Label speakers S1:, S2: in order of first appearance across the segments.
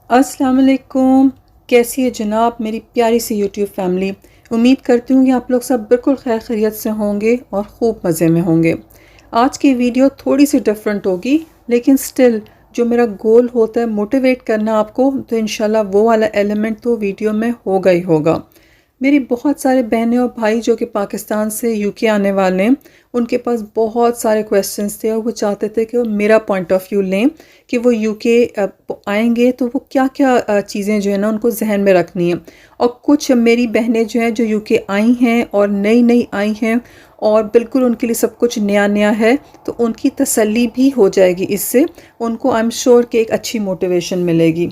S1: अस्सलाम वालेकुम। कैसी है जनाब मेरी प्यारी सी यूट्यूब फैमिली। उम्मीद करती हूँ कि आप लोग सब बिल्कुल खैर खैरियत से होंगे और ख़ूब मज़े में होंगे। आज की वीडियो थोड़ी सी डिफरेंट होगी, लेकिन स्टिल जो मेरा गोल होता है मोटिवेट करना आपको, तो इंशाल्लाह वो वाला एलिमेंट तो वीडियो में होगा ही होगा। मेरी बहुत सारे बहनें और भाई जो कि पाकिस्तान से यूके आने वाले हैं, उनके पास बहुत सारे क्वेश्चंस थे और वो चाहते थे कि वो मेरा पॉइंट ऑफ व्यू लें कि वो यूके आएंगे तो वो क्या क्या चीज़ें जो है ना उनको जहन में रखनी है। और कुछ मेरी बहनें जो हैं जो यूके आई हैं और नई नई आई हैं और बिल्कुल उनके लिए सब कुछ नया नया है, तो उनकी तसल्ली भी हो जाएगी। इससे उनको आई एम श्योर कि एक अच्छी मोटिवेशन मिलेगी।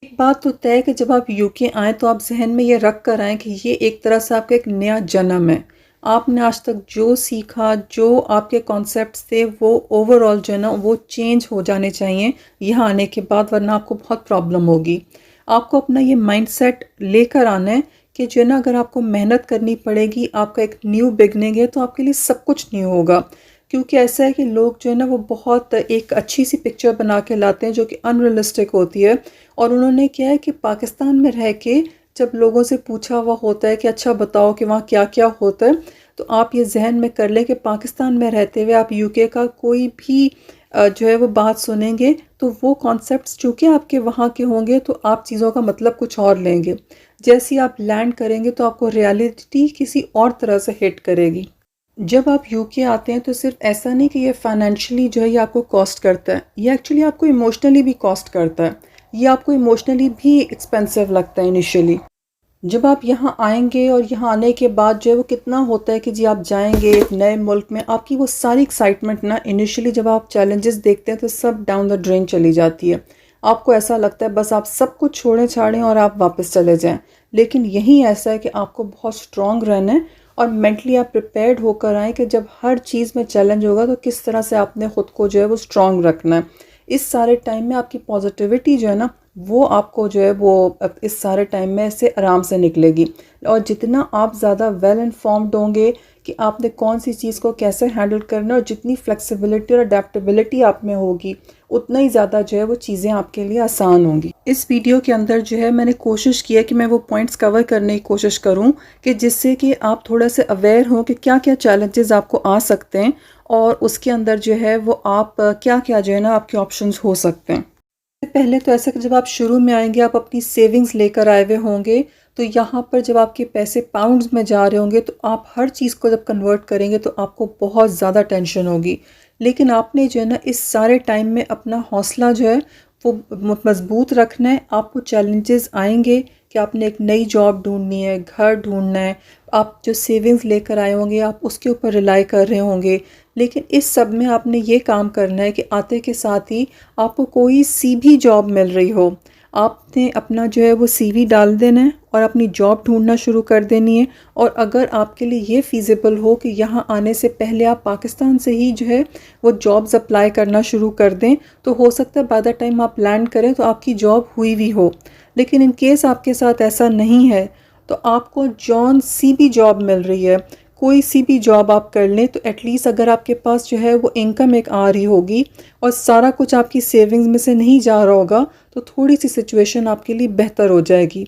S1: एक बात तो तय है कि जब आप यूके आएँ तो आप जहन में ये रख कर आएँ कि ये एक तरह से आपका एक नया जन्म है। आपने आज तक जो सीखा, जो आपके कॉन्सेप्ट्स थे, वो ओवरऑल जो है ना वो चेंज हो जाने चाहिए यहाँ आने के बाद, वरना आपको बहुत प्रॉब्लम होगी। आपको अपना ये माइंडसेट लेकर आना है कि जो है ना अगर आपको मेहनत करनी पड़ेगी, आपका एक न्यू बिगनिंग है, तो आपके लिए सब कुछ न्यू होगा। क्योंकि ऐसा है कि लोग जो है ना वो बहुत एक अच्छी सी पिक्चर बना के लाते हैं जो कि अनरियलिस्टिक होती है। और उन्होंने क्या है कि पाकिस्तान में रह के जब लोगों से पूछा हुआ होता है कि अच्छा बताओ कि वहाँ क्या क्या होता है, तो आप ये जहन में कर लें कि पाकिस्तान में रहते हुए आप यूके का कोई भी जो है वो बात सुनेंगे तो वो कॉन्सेप्ट्स चूँकि आपके वहाँ के होंगे तो आप चीज़ों का मतलब कुछ और लेंगे। जैसे ही आप लैंड करेंगे तो आपको रियलिटी किसी और तरह से हिट करेगी। जब आप यूके आते हैं तो सिर्फ ऐसा नहीं कि ये फाइनेंशियली जो है ये आपको कॉस्ट करता है, ये एक्चुअली आपको इमोशनली भी कॉस्ट करता है। ये आपको इमोशनली भी एक्सपेंसिव लगता है इनिशियली। जब आप यहाँ आएंगे और यहाँ आने के बाद जो है वो कितना होता है कि जी आप जाएंगे एक नए मुल्क में, आपकी वो सारी एक्साइटमेंट ना इनिशियली जब आप चैलेंजेस देखते हैं तो सब डाउन द ड्रेन चली जाती है। आपको ऐसा लगता है बस आप सब कुछ छोड़ें छाड़ें और आप वापस चले जाएं। लेकिन यही ऐसा है कि आपको बहुत स्ट्रॉन्ग रहना है और मेंटली आप प्रिपेयर्ड होकर आएँ कि जब हर चीज़ में चैलेंज होगा तो किस तरह से आपने ख़ुद को जो है वो स्ट्रॉन्ग रखना है। इस सारे टाइम में आपकी पॉजिटिविटी जो है ना वो आपको जो है वो इस सारे टाइम में से आराम से निकलेगी। और जितना आप ज़्यादा वेल इन्फॉर्म्ड होंगे कि आपने कौन सी चीज़ को कैसे हैंडल करना है और जितनी फ्लेक्सिबिलिटी और अडेप्टेबिलिटी आप में होगी, उतना ही ज़्यादा जो है वो चीज़ें आपके लिए आसान होंगी। इस वीडियो के अंदर जो है मैंने कोशिश की है कि मैं वो पॉइंट्स कवर करने की कोशिश करूं कि जिससे कि आप थोड़ा से अवेयर हों कि क्या क्या चैलेंजेस आपको आ सकते हैं और उसके अंदर जो है वो आप क्या क्या जो है ना आपके ऑप्शंस हो सकते हैं। पहले तो ऐसा कि जब आप शुरू में आएंगे आप अपनी सेविंग्स लेकर आए हुए होंगे, तो यहाँ पर जब आपके पैसे पाउंड्स में जा रहे होंगे तो आप हर चीज़ को जब कन्वर्ट करेंगे तो आपको बहुत ज़्यादा टेंशन होगी। लेकिन आपने जो है ना इस सारे टाइम में अपना हौसला जो है वो मजबूत रखना है। आपको चैलेंजेस आएंगे कि आपने एक नई जॉब ढूंढनी है, घर ढूंढना है, आप जो सेविंग्स लेकर आए होंगे आप उसके ऊपर रिलाई कर रहे होंगे। लेकिन इस सब में आपने ये काम करना है कि आते के साथ ही आपको कोई सी भी जॉब मिल रही हो, आपने अपना जो है वो सीवी डाल देना है और अपनी जॉब ढूंढना शुरू कर देनी है। और अगर आपके लिए ये फ़ीज़िबल हो कि यहाँ आने से पहले आप पाकिस्तान से ही जो है वो जॉब्स अप्लाई करना शुरू कर दें, तो हो सकता है बाय द टाइम आप लैंड करें तो आपकी जॉब हुई भी हो। लेकिन इन केस आपके साथ ऐसा नहीं है तो आपको जॉन सी भी जॉब मिल रही है, कोई सी भी जॉब आप कर लें, तो एटलीस्ट अगर आपके पास जो है वो इनकम एक आ रही होगी और सारा कुछ आपकी सेविंग्स में से नहीं जा रहा होगा, तो थोड़ी सी सिचुएशन आपके लिए बेहतर हो जाएगी।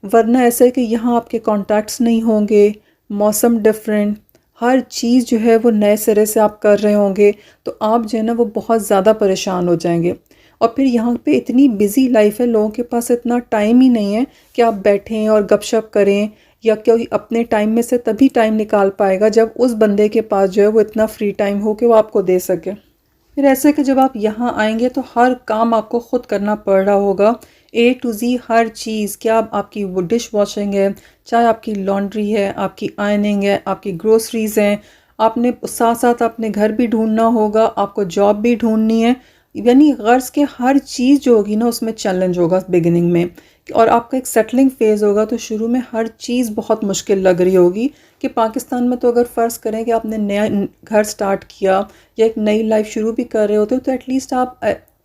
S1: वरना ऐसा है कि यहाँ आपके कॉन्टैक्ट्स नहीं होंगे, मौसम डिफरेंट, हर चीज़ जो है वो नए सिरे से आप कर रहे होंगे, तो आप जो है ना वो बहुत ज़्यादा परेशान हो जाएंगे। और फिर यहाँ पे इतनी बिजी लाइफ है, लोगों के पास इतना टाइम ही नहीं है कि आप बैठें और गपशप करें, या कोई अपने टाइम में से तभी टाइम निकाल पाएगा जब उस बंदे के पास जो है वो इतना फ्री टाइम हो कि वो आपको दे सके। फिर ऐसे कि जब आप यहाँ आएंगे तो हर काम आपको ख़ुद करना पड़ रहा होगा, ए टू ज़ी हर चीज़। क्या आपकी वो डिश वॉशिंग है, चाहे आपकी लॉन्ड्री है, आपकी आयनिंग है, आपकी ग्रोसरीज़ हैं, आपने साथ साथ अपने घर भी ढूंढना होगा, आपको जॉब भी ढूंढनी है। यानी गर्ज़ के हर चीज़ जो होगी ना उसमें चैलेंज होगा बिगिनिंग में, और आपका एक सेटलिंग फ़ेज़ होगा। तो शुरू में हर चीज़ बहुत मुश्किल लग रही होगी कि पाकिस्तान में तो अगर फ़र्ज़ करें कि आपने नया घर स्टार्ट किया या एक नई लाइफ शुरू भी कर रहे होते हो, तो एटलीस्ट आप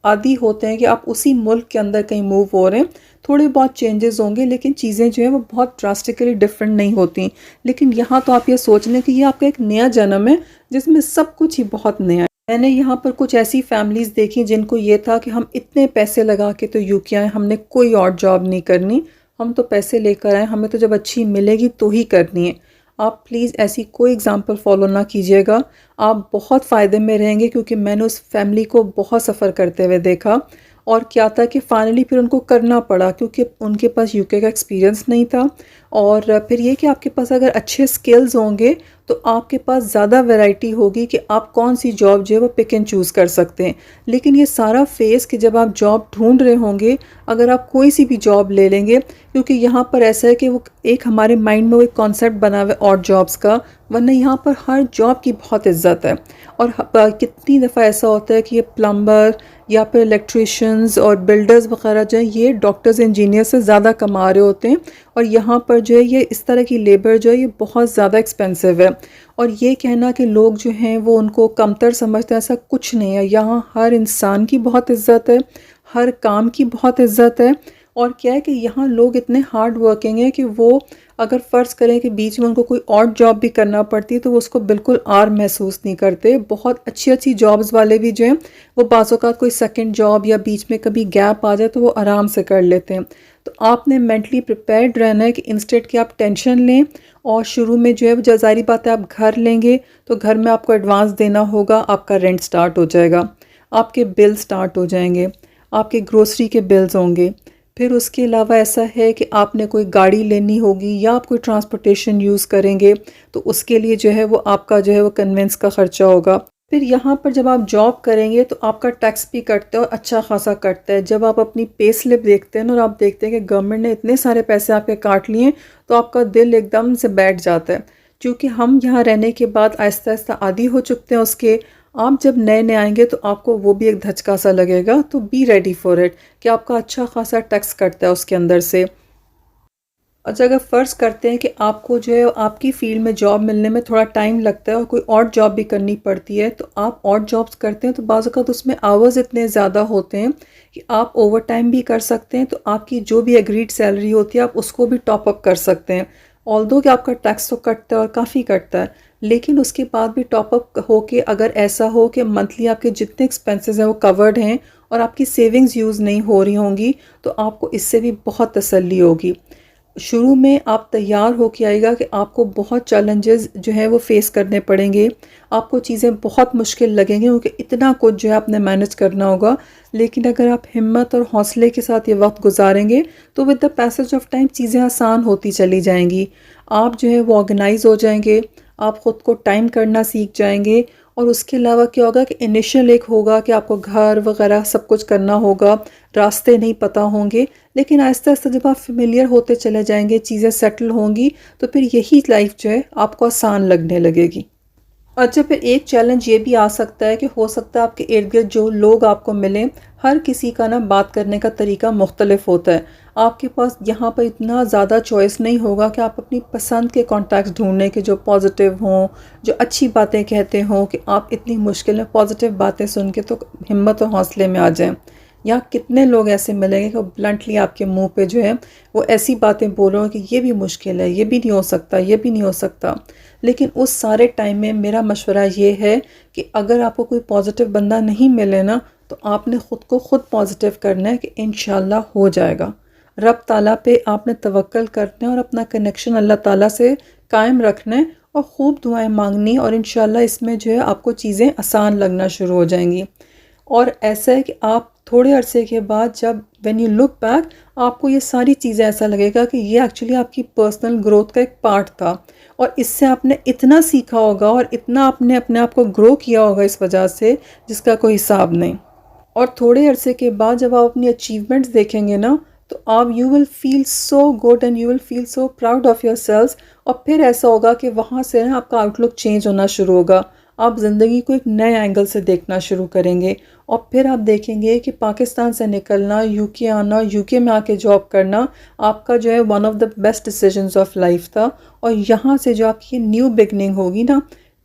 S1: आदी होते हैं कि आप उसी मुल्क के अंदर कहीं मूव हो रहे हैं। थोड़े बहुत चेंजेस होंगे लेकिन चीज़ें जो हैं वो बहुत ड्रास्टिकली डिफरेंट नहीं होती। लेकिन यहाँ तो आप ये सोच लें कि ये आपका एक नया जन्म है जिसमें सब कुछ ही बहुत नया है। मैंने यहाँ पर कुछ ऐसी फैमिलीज़ देखी जिनको ये था कि हम इतने पैसे लगा के तो यूके आए, हमने कोई और जॉब नहीं करनी, हम तो पैसे लेकर आए, हमें तो जब अच्छी मिलेगी तो ही करनी है। आप प्लीज़ ऐसी कोई एग्ज़ाम्पल फ़ॉलो ना कीजिएगा, आप बहुत फ़ायदे में रहेंगे, क्योंकि मैंने उस फैमिली को बहुत सफ़र करते हुए देखा। और क्या था कि फ़ाइनली फिर उनको करना पड़ा, क्योंकि उनके पास यूके का एक्सपीरियंस नहीं था। और फिर ये कि आपके पास अगर अच्छे स्किल्स होंगे तो आपके पास ज़्यादा वैरायटी होगी कि आप कौन सी जॉब जो है वो पिक एंड चूज़ कर सकते हैं। लेकिन ये सारा फेस कि जब आप जॉब ढूंढ रहे होंगे, अगर आप कोई सी भी जॉब ले लेंगे, क्योंकि यहाँ पर ऐसा है कि वो एक हमारे माइंड में वो एक कॉन्सेप्ट बना हुआ है ऑड जॉब्स का, वरना यहाँ पर हर जॉब की बहुत इज्जत है। और कितनी दफ़ा ऐसा होता है कि ये प्लम्बर या फिर इलेक्ट्रिशियंस और बिल्डर्स वगैरह जो है ये डॉक्टर्स इंजीनियर से ज़्यादा कमा रहे होते हैं, और यहाँ पर जो है ये इस तरह की लेबर जो है ये बहुत ज़्यादा एक्सपेंसिव है। और ये कहना कि लोग जो हैं वो उनको कमतर समझते हैं, ऐसा कुछ नहीं है। यहाँ हर इंसान की बहुत इज़्ज़त है, हर काम की बहुत इज़्ज़त है। और क्या है कि यहाँ लोग इतने हार्ड वर्किंग हैं कि वो अगर फ़र्ज़ करें कि बीच में उनको कोई और जॉब भी करना पड़ती है तो वो उसको बिल्कुल आर महसूस नहीं करते। बहुत अच्छी अच्छी जॉब्स वाले भी जो हैं वो बाज़ औक़ात कोई सेकंड जॉब या बीच में कभी गैप आ जाए तो वो आराम से कर लेते हैं। तो आपने मेंटली प्रिपेयर्ड रहना है कि इंस्टेड कि आप टेंशन लें, और शुरू में जो है वो ज़ाहिर बात है आप घर लेंगे तो घर में आपको एडवांस देना होगा, आपका रेंट स्टार्ट हो जाएगा, आपके बिल स्टार्ट हो जाएंगे, आपके ग्रोसरी के बिल्स होंगे। फिर उसके अलावा ऐसा है कि आपने कोई गाड़ी लेनी होगी या आप कोई ट्रांसपोर्टेशन यूज़ करेंगे तो उसके लिए जो है वो आपका जो है वो कन्वेंस का ख़र्चा होगा। फिर यहाँ पर जब आप जॉब करेंगे तो आपका टैक्स भी कटता है और अच्छा खासा कटता है। जब आप अपनी पे स्लिप देखते हैं ना और आप देखते हैं कि गवर्नमेंट ने इतने सारे पैसे आपके काट लिए, तो आपका दिल एकदम से बैठ जाता है। क्योंकि हम यहाँ रहने के बाद आहिस्ता आहिस्ता आदी हो चुकते हैं उसके। आप जब नए नए आएंगे तो आपको वो भी एक धचका सा लगेगा, तो बी रेडी फॉर इट कि आपका अच्छा खासा टैक्स कटता है उसके अंदर से। अच्छा, अगर फ़र्ज़ करते हैं कि आपको जो है आपकी फ़ील्ड में जॉब मिलने में थोड़ा टाइम लगता है और कोई और जॉब भी करनी पड़ती है, तो आप और जॉब्स करते हैं तो बाज़ औक़ात उसमें आवर्स इतने ज़्यादा होते हैं कि आप ओवर टाइम भी कर सकते हैं, तो आपकी जो भी एग्रीड सैलरी होती है आप उसको भी टॉप अप कर सकते हैं। ऑल्दो कि आपका टैक्स तो कटता है और काफ़ी कटता है, लेकिन उसके बाद भी टॉप अप हो के अगर ऐसा हो कि मंथली आपके जितने एक्सपेंसेस हैं वो कवर्ड हैं और आपकी सेविंग्स यूज़ नहीं हो रही होंगी, तो आपको इससे भी बहुत तसल्ली होगी। शुरू में आप तैयार हो के आइएगा कि आपको बहुत चैलेंजेस जो है वो फेस करने पड़ेंगे, आपको चीज़ें बहुत मुश्किल लगेंगी क्योंकि इतना कुछ जो है आपने मैनेज करना होगा। लेकिन अगर आप हिम्मत और हौसले के साथ ये वक्त गुजारेंगे तो with the passage of time चीज़ें आसान होती चली जाएंगी। आप जो है वो ऑर्गेनाइज हो जाएंगे, आप ख़ुद को टाइम करना सीख जाएंगे। और उसके अलावा क्या होगा कि इनिशियल एक होगा कि आपको घर वगैरह सब कुछ करना होगा, रास्ते नहीं पता होंगे, लेकिन आहिस्ता आहिस्ता जब आप फेमिलियर होते चले जाएंगे, चीज़ें सेटल होंगी, तो फिर यही लाइफ जो है आपको आसान लगने लगेगी। अच्छा, फिर एक चैलेंज ये भी आ सकता है कि हो सकता है आपके इर्द गिर्द जो लोग आपको मिलें, हर किसी का ना बात करने का तरीका मुख्तलिफ होता है। आपके पास यहाँ पर इतना ज़्यादा चॉइस नहीं होगा कि आप अपनी पसंद के कॉन्टैक्ट्स ढूंढने के जो पॉजिटिव हों, जो अच्छी बातें कहते हों, कि आप इतनी मुश्किल में पॉजिटिव बातें सुन के तो हिम्मत और हौसले में आ जाएं। यहाँ कितने लोग ऐसे मिलेंगे कि ब्लंटली आपके मुंह पे जो है वो ऐसी बातें बोल रहे हो कि ये भी मुश्किल है, ये भी नहीं हो सकता, ये भी नहीं हो सकता। लेकिन उस सारे टाइम में मेरा मशवरा ये है कि अगर आपको कोई पॉजिटिव बंदा नहीं मिले ना, तो आपने ख़ुद को ख़ुद पॉजिटिव करना है कि इंशाल्लाह हो जाएगा। रब ताला पे आपने तवक्कल करना है और अपना कनेक्शन अल्लाह ताला से कायम रखना है और ख़ूब दुआएं मांगनी, और इंशाल्लाह इसमें जो है आपको चीज़ें आसान लगना शुरू हो जाएंगी। और ऐसा है कि आप थोड़े अरसे के बाद जब व्हेन यू लुक बैक, आपको ये सारी चीज़ें ऐसा लगेगा कि ये एक्चुअली आपकी पर्सनल ग्रोथ का एक पार्ट था, और इससे आपने इतना सीखा होगा और इतना आपने अपने आप को ग्रो किया होगा इस वजह से, जिसका कोई हिसाब नहीं। और थोड़े अरसे के बाद जब आप अपनी अचीवमेंट्स देखेंगे ना, तो आप you will feel so good and you will feel so proud of your self. और फिर ऐसा होगा कि वहाँ से ना आपका आउटलुक चेंज होना शुरू होगा, आप ज़िंदगी को एक नए एंगल से देखना शुरू करेंगे। और फिर आप देखेंगे कि पाकिस्तान से निकलना, यूके आना, यूके में आके जॉब करना आपका जो है one of the best decisions of life था। और यहाँ से जो आपकी न्यू बिगनिंग होगी ना,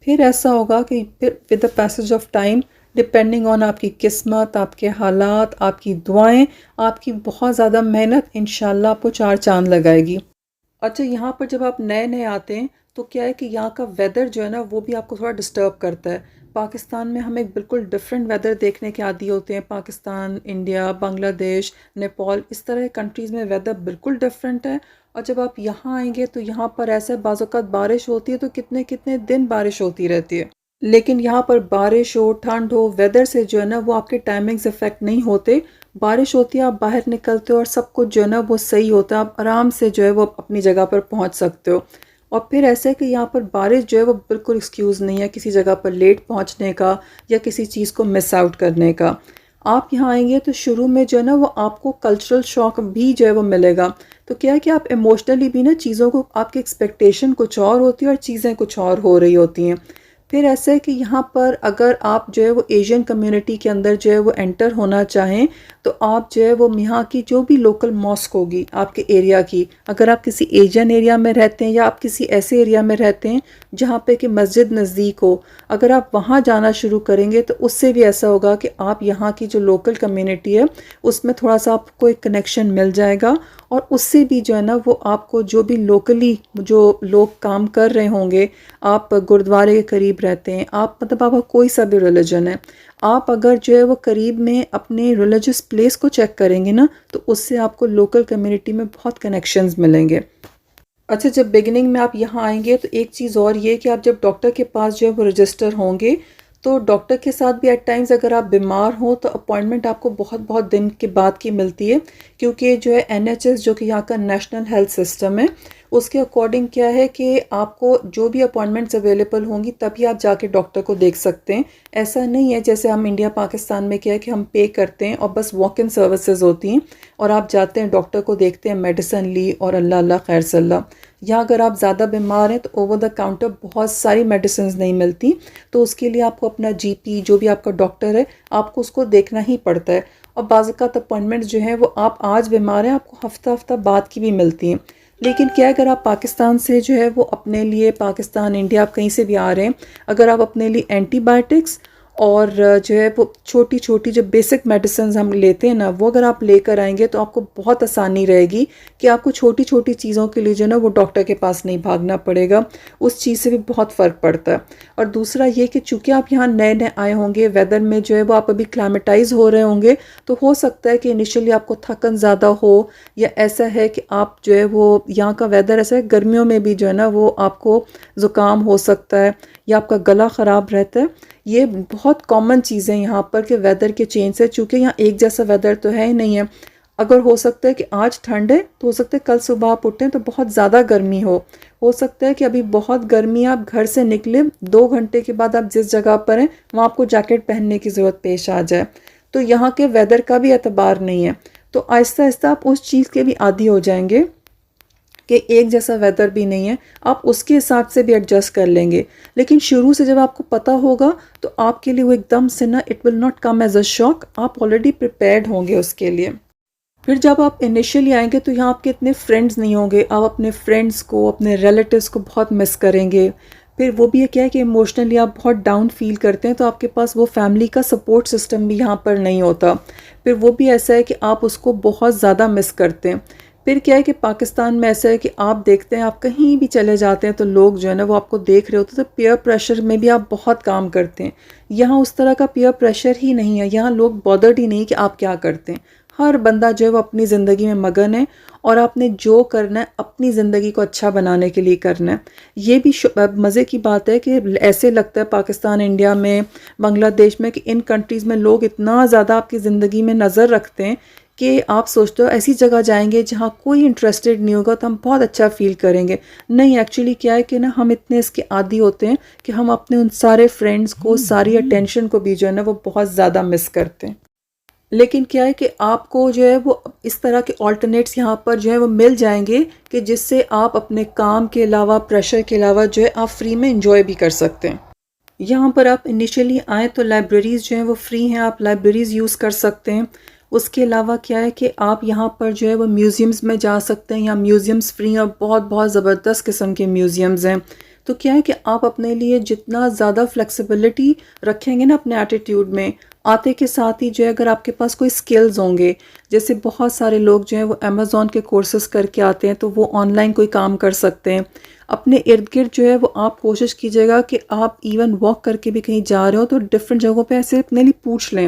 S1: फिर ऐसा होगा कि फिर with the passage of time, depending on आपकी किस्मत, आपके हालात, आपकी दुआएं, आपकी बहुत ज़्यादा मेहनत, इंशाल्लाह आपको चार चांद लगाएगी। अच्छा, यहाँ पर जब आप नए नए आते हैं तो क्या है कि यहाँ का वेदर जो है ना वो भी आपको थोड़ा डिस्टर्ब करता है। पाकिस्तान में हम एक बिल्कुल डिफरेंट वेदर देखने के आदी होते हैं। पाकिस्तान, इंडिया, बांग्लादेश, नेपाल, इस तरह के कंट्रीज़ में वेदर बिल्कुल डिफरेंट है। और जब आप यहाँ आएंगे तो यहाँ पर ऐसे बाज़ औक़ात बारिश होती है तो कितने कितने दिन बारिश होती रहती है। लेकिन यहाँ पर बारिश हो, ठंड हो, वेदर से जो है ना वो आपके टाइमिंग्स इफ़ेक्ट नहीं होते। बारिश होती है, आप बाहर निकलते हो और सब कुछ जो है ना वो सही होता है, आप आराम से जो है वो अपनी जगह पर पहुँच सकते हो। और फिर ऐसे है कि यहाँ पर बारिश जो है वो बिल्कुल एक्सक्यूज़ नहीं है किसी जगह पर लेट पहुँचने का या किसी चीज़ को मिस आउट करने का। आप यहाँ आएंगे तो शुरू में जो है ना वो आपको कल्चरल शॉक भी जो है वो मिलेगा। तो क्या है कि आप इमोशनली भी ना चीज़ों को, आपकी एक्सपेक्टेशन कुछ और होती है और चीज़ें कुछ और हो रही होती हैं। फिर ऐसा है कि यहाँ पर अगर आप जो है वो एशियन कम्युनिटी के अंदर जो है वो एंटर होना चाहें तो आप जो है वो यहाँ की जो भी लोकल मॉस्क होगी आपके एरिया की, अगर आप किसी एशियन एरिया में रहते हैं या आप किसी ऐसे एरिया में रहते हैं जहाँ पे कि मस्जिद नज़दीक हो, अगर आप वहाँ जाना शुरू करेंगे तो उससे भी ऐसा होगा कि आप यहाँ की जो लोकल कम्युनिटी है उसमें थोड़ा सा आपको एक कनेक्शन मिल जाएगा। और उससे भी जो है ना वो आपको जो भी लोकली जो लोग काम कर रहे होंगे, आप गुरुद्वारे के करीब रहते हैं, आप मतलब आपका कोई सा भी रिलीजन है, आप अगर जो है वो करीब में अपने रिलीजियस प्लेस को चेक करेंगे ना तो उससे आपको लोकल कम्युनिटी में बहुत कनेक्शंस मिलेंगे। अच्छा, जब बिगिनिंग में आप यहाँ आएंगे तो एक चीज़ और ये कि आप जब डॉक्टर के पास जो है वो रजिस्टर होंगे तो डॉक्टर के साथ भी एट टाइम्स अगर आप बीमार हो तो अपॉइंटमेंट आपको बहुत बहुत दिन के बाद की मिलती है, क्योंकि जो है NHS जो कि यहाँ का नेशनल हेल्थ सिस्टम है उसके अकॉर्डिंग क्या है कि आपको जो भी अपॉइंटमेंट्स अवेलेबल होंगी तभी आप जाके डॉक्टर को देख सकते हैं। ऐसा नहीं है जैसे हम इंडिया पाकिस्तान में क्या है कि हम पे करते हैं और बस वॉक इन सर्विसेज होती हैं और आप जाते हैं डॉक्टर को देखते हैं, मेडिसिन ली और अल्लाह अल्लाह खैर सल्ला। या अगर आप ज़्यादा बीमार हैं तो ओवर द काउंटर बहुत सारी मेडिसिन नहीं मिलती, तो उसके लिए आपको अपना GP जो भी आपका डॉक्टर है आपको उसको देखना ही पड़ता है। और बाज़ औक़ात अपॉइंटमेंट्स जो हैं वो आप आज बीमार हैं आपको हफ्ता हफ्ता बाद की भी मिलती हैं। लेकिन क्या अगर आप पाकिस्तान से जो है वो अपने लिए, पाकिस्तान, इंडिया, आप कहीं से भी आ रहे हैं, अगर आप अपने लिए एंटीबायोटिक्स और जो है वो छोटी छोटी जो बेसिक मेडिसिन हम लेते हैं ना वो अगर आप लेकर आएंगे तो आपको बहुत आसानी रहेगी कि आपको छोटी छोटी चीज़ों के लिए जो है ना वो डॉक्टर के पास नहीं भागना पड़ेगा। उस चीज़ से भी बहुत फ़र्क पड़ता है। और दूसरा ये कि चूँकि आप यहाँ नए नए आए होंगे, वेदर में जो है वो आप अभी क्लाइमेटाइज हो रहे होंगे, तो हो सकता है कि इनिशियली आपको थकन ज़्यादा हो, या ऐसा है कि आप जो है वो यहाँ का वेदर ऐसा है गर्मियों में भी जो है ना वो आपको ज़ुकाम हो सकता है या आपका गला ख़राब रहता है। ये बहुत कॉमन चीज़ें यहाँ पर कि वेदर के चेंज से, चूँकि यहाँ एक जैसा वेदर तो है ही नहीं है। अगर हो सकता है कि आज ठंड है तो हो सकता है कल सुबह आप उठें तो बहुत ज़्यादा गर्मी हो सकता है कि अभी बहुत गर्मी है, आप घर से निकले 2 घंटे के बाद आप जिस जगह पर हैं वहाँ आपको जैकेट पहनने की ज़रूरत पेश आ जाए। तो यहाँ के वेदर का भी एतबार नहीं है। तो आहिस्ता आहिस्ता आप उस चीज़ के भी आदी हो जाएंगे कि एक जैसा वेदर भी नहीं है, आप उसके हिसाब से भी एडजस्ट कर लेंगे। लेकिन शुरू से जब आपको पता होगा तो आपके लिए वो एकदम से ना it will not come as a shock, आप ऑलरेडी प्रिपेयर्ड होंगे उसके लिए। फिर जब आप इनिशियली आएंगे तो यहाँ आपके इतने फ्रेंड्स नहीं होंगे, आप अपने फ्रेंड्स को, अपने रिलेटिव्स को बहुत मिस करेंगे। फिर वो भी ये क्या है कि इमोशनली आप बहुत डाउन फील करते हैं तो आपके पास वो फैमिली का सपोर्ट सिस्टम भी यहाँ पर नहीं होता। फिर वो भी ऐसा है कि आप उसको बहुत ज़्यादा मिस करते हैं। फिर क्या है कि पाकिस्तान में ऐसा है कि आप देखते हैं, आप कहीं भी चले जाते हैं तो लोग जो है ना वो आपको देख रहे होते हैं, तो पीयर प्रेशर में भी आप बहुत काम करते हैं। यहाँ उस तरह का पीयर प्रेशर ही नहीं है, यहाँ लोग बॉदर्ड ही नहीं कि आप क्या करते हैं। हर बंदा जो है वो अपनी ज़िंदगी में मगन है और आपने जो करना है अपनी ज़िंदगी को अच्छा बनाने के लिए करना है। ये भी मज़े की बात है कि ऐसे लगता है पाकिस्तान, इंडिया में, बांग्लादेश में कि इन कंट्रीज़ में लोग इतना ज़्यादा आपकी ज़िंदगी में नज़र रखते हैं कि आप सोचते हो ऐसी जगह जाएंगे जहाँ कोई इंटरेस्टेड नहीं होगा तो हम बहुत अच्छा फील करेंगे। नहीं, एक्चुअली क्या है कि ना हम इतने इसके आदी होते हैं कि हम अपने उन सारे फ्रेंड्स को, सारी अटेंशन को भी जो है ना वो बहुत ज़्यादा मिस करते हैं। लेकिन क्या है कि आपको जो है वो इस तरह के ऑल्टरनेट्स यहाँ पर जो है वो मिल जाएंगे कि जिससे आप अपने काम के अलावा, प्रेशर के अलावा जो है आप फ्री में इंजॉय भी कर सकते हैं। यहाँ पर आप इनिशियली आएँ तो लाइब्रेरीज़ जो हैं वो फ्री हैं, आप लाइब्रेरीज़ यूज़ कर सकते हैं। उसके अलावा क्या है कि आप यहाँ पर जो है वो म्यूज़ियम्स में जा सकते हैं, या म्यूज़ियम्स फ्री हैं और बहुत बहुत ज़बरदस्त किस्म के म्यूज़ियम्स हैं। तो क्या है कि आप अपने लिए जितना ज़्यादा फ्लेक्सिबिलिटी रखेंगे ना अपने एटीट्यूड में, आते के साथ ही जो है अगर आपके पास कोई स्किल्स होंगे, जैसे बहुत सारे लोग जो हैं वो अमेज़ॉन के कोर्सेज करके आते हैं तो वो ऑनलाइन कोई काम कर सकते हैं। अपने इर्द गिर्द जो है वो आप कोशिश कीजिएगा कि आप इवन वॉक करके भी कहीं जा रहे हो तो डिफरेंट जगहों पे ऐसे अपने लिए पूछ लें।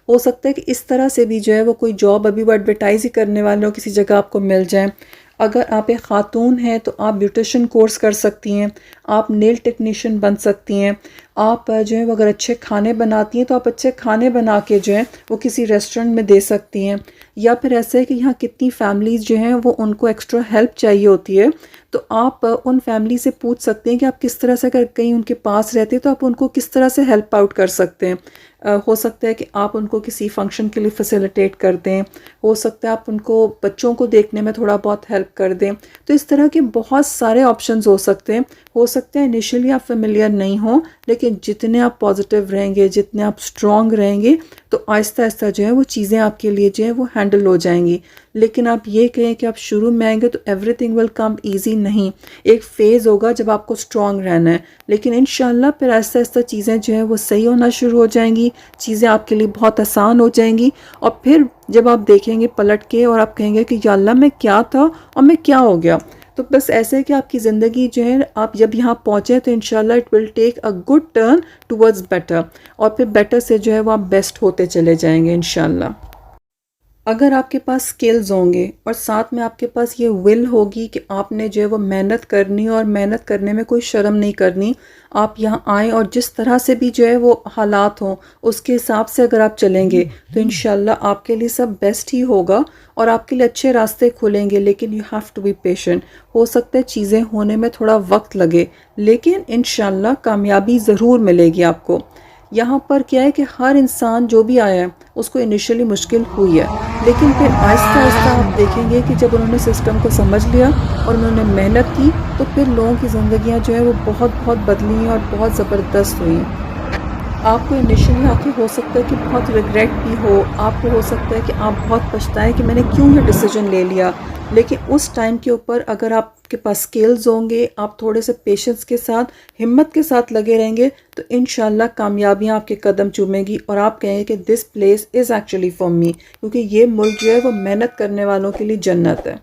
S1: हो सकता है कि इस तरह से भी जो है वो कोई जॉब, अभी वो एडवर्टाइज ही करने वाले हो, किसी जगह आपको मिल जाए। अगर आप एक ख़ातून हैं तो आप ब्यूटिशियन कोर्स कर सकती हैं, आप नेल टेक्नीशियन बन सकती हैं। आप जो है वो अगर अच्छे खाने बनाती हैं तो आप अच्छे खाने बना के जो है वो किसी रेस्टोरेंट में दे सकती हैं। या फिर ऐसा है कि यहाँ कितनी फैमिलीज़ जो हैं वो उनको एक्स्ट्रा हेल्प चाहिए होती है, तो आप उन फैमिली से पूछ सकते हैं कि आप किस तरह से, अगर कहीं उनके पास रहते हैं तो आप उनको किस तरह से हेल्प आउट कर सकते हैं। हो सकता है कि आप उनको किसी फंक्शन के लिए फैसिलिटेट कर दें, हो सकता है आप उनको बच्चों को देखने में थोड़ा बहुत हेल्प कर दें। तो इस तरह के बहुत सारे ऑप्शंस हो सकते हैं। हो सकता है इनिशियली आप फेमिलियर नहीं हो, लेकिन जितने आप पॉजिटिव रहेंगे, जितने आप स्ट्रॉन्ग रहेंगे, तो आहिस्ता आहिस्ता जो है वो चीज़ें आपके लिए जो है वो हैंडल हो जाएंगी। लेकिन आप ये कहें कि आप शुरू में आएंगे तो एवरीथिंग विल कम ईजी, नहीं। एक फ़ेज़ होगा जब आपको स्ट्रॉन्ग रहना है, लेकिन इंशाल्लाह फिर आहिस्ता आहिस्ता चीज़ें जो है वो सही होना शुरू हो जाएंगी, चीज़ें आपके लिए बहुत आसान हो जाएंगी। और फिर जब आप देखेंगे पलट के और आप कहेंगे कि या अल्लाह मैं क्या था और मैं क्या हो गया। तो बस ऐसे है कि आपकी ज़िंदगी जो है, आप जब यहाँ पहुँचे तो इंशाल्लाह it will take a good turn towards better, और फिर बेटर से जो है वो आप बेस्ट होते चले जाएंगे इंशाल्लाह। अगर आपके पास स्किल्स होंगे और साथ में आपके पास ये विल होगी कि आपने जो है वो मेहनत करनी और मेहनत करने में कोई शर्म नहीं करनी, आप यहाँ आएँ और जिस तरह से भी जो है वो हालात हों उसके हिसाब से अगर आप चलेंगे तो इंशाल्लाह आपके लिए सब बेस्ट ही होगा और आपके लिए अच्छे रास्ते खुलेंगे। लेकिन you have to be patient. हो सकता है चीज़ें होने में थोड़ा वक्त लगे, लेकिन इंशाल्लाह कामयाबी ज़रूर मिलेगी आपको। यहाँ पर क्या है कि हर इंसान जो भी आया है उसको इनिशियली मुश्किल हुई है, लेकिन फिर आहिस्ता आहिस्ता आप देखेंगे कि जब उन्होंने सिस्टम को समझ लिया और उन्होंने मेहनत की तो फिर लोगों की ज़िंदगियाँ जो है वो बहुत बहुत बदली हैं और बहुत ज़बरदस्त हुई हैं। आपको इनिशियली आके हो सकता है कि बहुत रिग्रेट भी हो, आपको हो सकता है कि आप बहुत पछताएं कि मैंने क्यों ये डिसीजन ले लिया, लेकिन उस टाइम के ऊपर अगर आपके पास स्किल्स होंगे, आप थोड़े से पेशेंस के साथ, हिम्मत के साथ लगे रहेंगे तो इंशाल्लाह कामयाबियाँ आपके कदम चूमेंगी और आप कहेंगे कि this place is actually for me, क्योंकि ये मुल्क जो है वो मेहनत करने वालों के लिए जन्नत है।